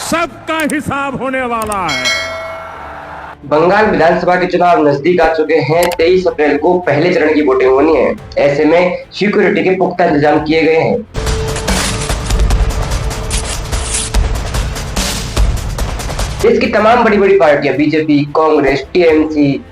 सबका हिसाब होने वाला है। बंगाल विधानसभा के चुनाव नजदीक आ चुके हैं। 23 अप्रैल को पहले चरण की वोटिंग होनी है। ऐसे में सिक्योरिटी के पुख्ता इंतजाम किए गए हैं। देश की तमाम बड़ी बड़ी पार्टियां बीजेपी, कांग्रेस, टीएमसी,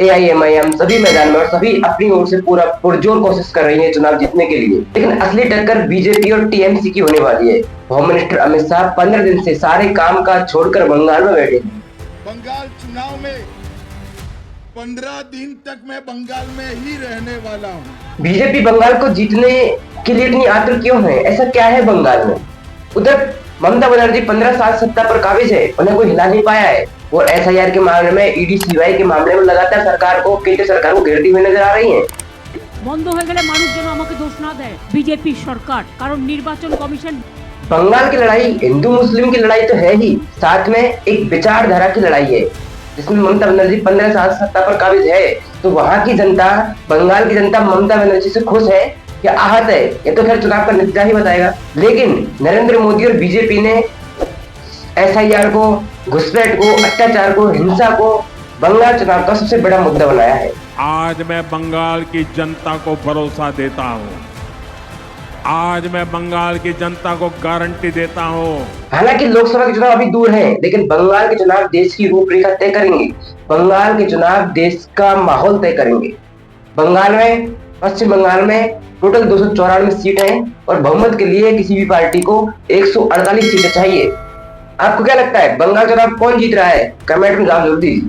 एआईएमआईएम सभी मैदान में और सभी अपनी ओर से पूरा पुरजोर कोशिश कर रही है चुनाव जीतने के लिए। लेकिन असली टक्कर बीजेपी और टीएमसी की होने वाली है। होम मिनिस्टर अमित शाह 15 दिन से सारे काम काज छोड़कर बंगाल में बैठे हैं। बंगाल चुनाव में 15 दिन तक मैं बंगाल में ही रहने वाला हूँ। बीजेपी बंगाल को जीतने के लिए इतनी आतुर क्यों है? ऐसा क्या है बंगाल में? उधर ममता बनर्जी 15 साल सत्ता पर काबिज है, उन्हें कोई हिला नहीं पाया है। और एसआईआर के मामले में, ईडी सीबीआई के मामले में लगातार सरकार को, केंद्र सरकार को घेरती हुई नजर आ रही है। বন্ধ হয়ে গেলে মানুষ যেন আমাকে দোষ না দেয় বিজেপি সরকার, কারণ নির্বাচন কমিশন। बंगाल की लड़ाई हिंदू मुस्लिम की लड़ाई तो है ही, साथ में एक विचारधारा की लड़ाई है जिसमें ममता बनर्जी 15 साल सत्ता पर काबिज है। तो वहां की जनता, बंगाल की जनता ममता बनर्जी से खुश है या आहत है, ये तो खैर चुनाव का नतीजा ही बताएगा। लेकिन नरेंद्र मोदी और बीजेपी ने एसआईआर को, घुसपैठ को, अत्याचार को, हिंसा को बंगाल चुनाव का सबसे बड़ा मुद्दा बनाया है। आज मैं बंगाल की जनता को भरोसा देता हूं, आज मैं बंगाल की जनता को गारंटी देता हूं। हालांकि लोकसभा के चुनाव अभी दूर हैं, लेकिन बंगाल के चुनाव देश की रूपरेखा तय करेंगे। बंगाल के चुनाव देश का माहौल तय करेंगे। बंगाल में, पश्चिम बंगाल में टोटल 294 सीट हैं और बहुमत के लिए किसी भी पार्टी को 148 सीटें चाहिए। आपको क्या लगता है, बंगाल चुनाव कौन जीत रहा है? कमेंट में जवाब जरूर दीजिए।